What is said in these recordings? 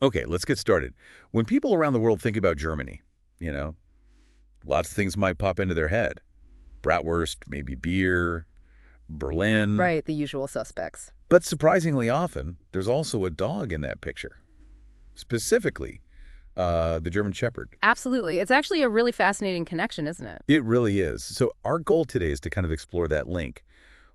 Okay, let's get started. When people around the world think about Germany, you know, lots of things might pop into their head. Bratwurst, maybe beer, Berlin. Right, the usual suspects. But surprisingly often, there's also a dog in that picture. Specifically, the German Shepherd. Absolutely. It's actually a really fascinating connection, isn't it? It really is. So our goal today is to kind of explore that link.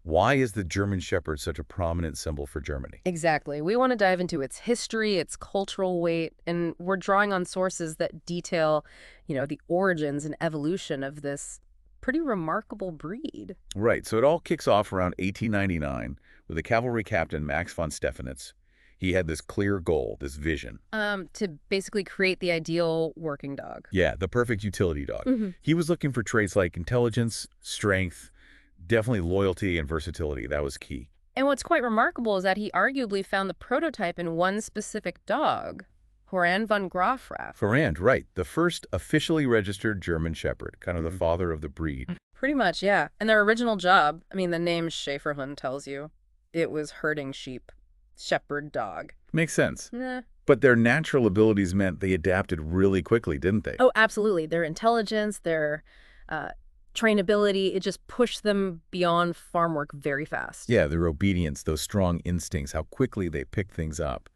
Why is the German Shepherd such a prominent symbol for Germany? Exactly. We want to dive into its history, its cultural weight, and we're drawing on sources that detail, the origins and evolution of this pretty remarkable breed. Right, so it all kicks off around 1899 with a cavalry captain, Max von Stephanitz. He had this clear goal, this vision. To basically create the ideal working dog. Yeah, the perfect utility dog. He was looking for traits like intelligence, strength, definitely loyalty and versatility. That was key. And what's quite remarkable is that he arguably found the prototype in one specific dog, Horan von Grafrath. Ferrand, right. The first officially registered German Shepherd, kind of the father of the breed. Pretty much, yeah. And their original job, the name Schäferhund tells you, it was herding sheep. Shepherd dog. Makes sense. Yeah. But their natural abilities meant they adapted really quickly, didn't they? Oh, absolutely. Their intelligence, their trainability, it just pushed them beyond farm work very fast. Yeah, their obedience, those strong instincts, how quickly they picked things up.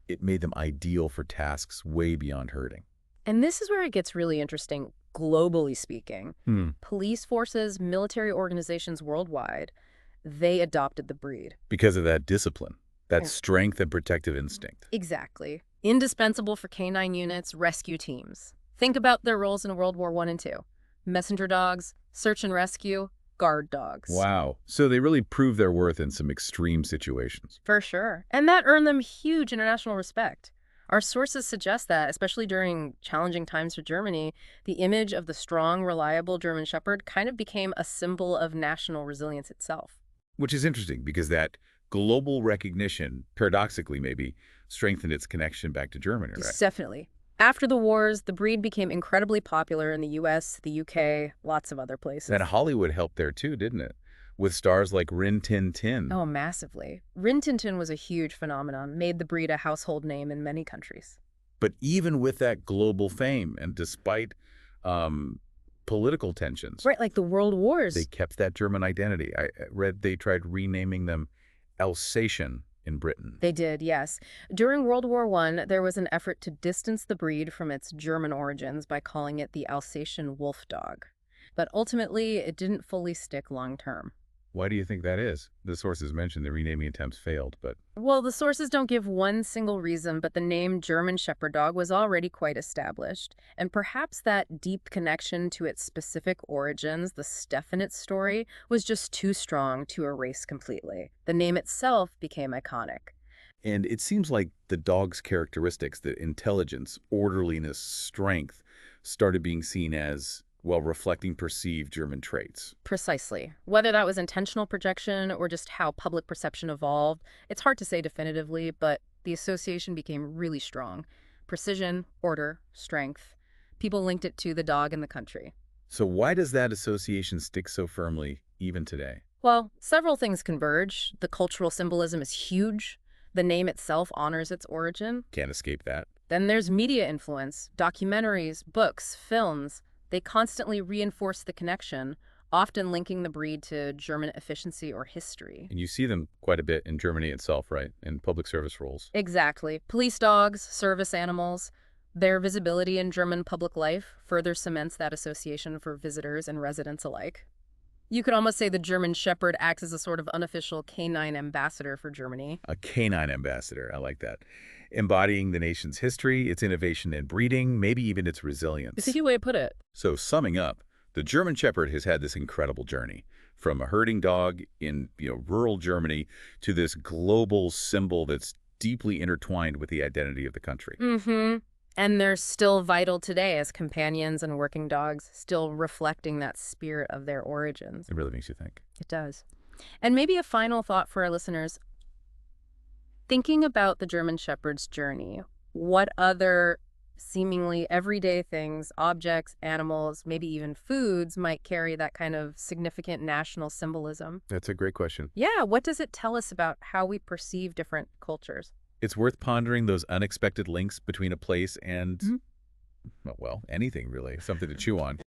It made them ideal for tasks way beyond herding. And this is where it gets really interesting, globally speaking. Police forces, military organizations worldwide, they adopted the breed. Because of that discipline, that strength and protective instinct. Exactly. Indispensable for canine units, rescue teams. Think about their roles in World War I and II. Messenger dogs, search and rescue, guard dogs. Wow. So they really proved their worth in some extreme situations. For sure. And that earned them huge international respect. Our sources suggest that, especially during challenging times for Germany, the image of the strong, reliable German Shepherd kind of became a symbol of national resilience itself. Which is interesting because that global recognition, paradoxically maybe, strengthened its connection back to Germany, right? Definitely. After the wars, the breed became incredibly popular in the U.S., the U.K., lots of other places. And Hollywood helped there too, didn't it? With stars like Rin Tin Tin. Oh, massively. Rin Tin Tin was a huge phenomenon, made the breed a household name in many countries. But even with that global fame and despite political tensions. Right, like the World Wars. They kept that German identity. I read they tried renaming them Alsatian in Britain. They did, yes. During World War I, there was an effort to distance the breed from its German origins by calling it the Alsatian wolf dog. But ultimately, it didn't fully stick long term. Why do you think that is? The sources mentioned the renaming attempts failed, but... Well, the sources don't give one single reason, but the name German Shepherd Dog was already quite established. And perhaps that deep connection to its specific origins, the Stephanitz story, was just too strong to erase completely. The name itself became iconic. And it seems like the dog's characteristics, the intelligence, orderliness, strength, started being seen as, well, reflecting perceived German traits. Precisely. Whether that was intentional projection or just how public perception evolved, it's hard to say definitively, but the association became really strong. Precision, order, strength. People linked it to the dog in the country. So why does that association stick so firmly even today? Well, several things converge. The cultural symbolism is huge. The name itself honors its origin. Can't escape that. Then there's media influence, documentaries, books, films. They constantly reinforce the connection, often linking the breed to German efficiency or history. And you see them quite a bit in Germany itself, right? In public service roles. Exactly. Police dogs, service animals, their visibility in German public life further cements that association for visitors and residents alike. You could almost say the German Shepherd acts as a sort of unofficial canine ambassador for Germany. A canine ambassador, I like that. Embodying the nation's history, its innovation in breeding, maybe even its resilience. It's a good way to put it. So summing up, the German Shepherd has had this incredible journey from a herding dog in rural Germany to this global symbol that's deeply intertwined with the identity of the country. And they're still vital today as companions and working dogs, still reflecting that spirit of their origins. It really makes you think. It does. And maybe a final thought for our listeners. Thinking about the German Shepherd's journey, what other seemingly everyday things, objects, animals, maybe even foods might carry that kind of significant national symbolism? That's a great question. Yeah, what does it tell us about how we perceive different cultures? It's worth pondering those unexpected links between a place and, Mhm. well, anything really, something to chew on.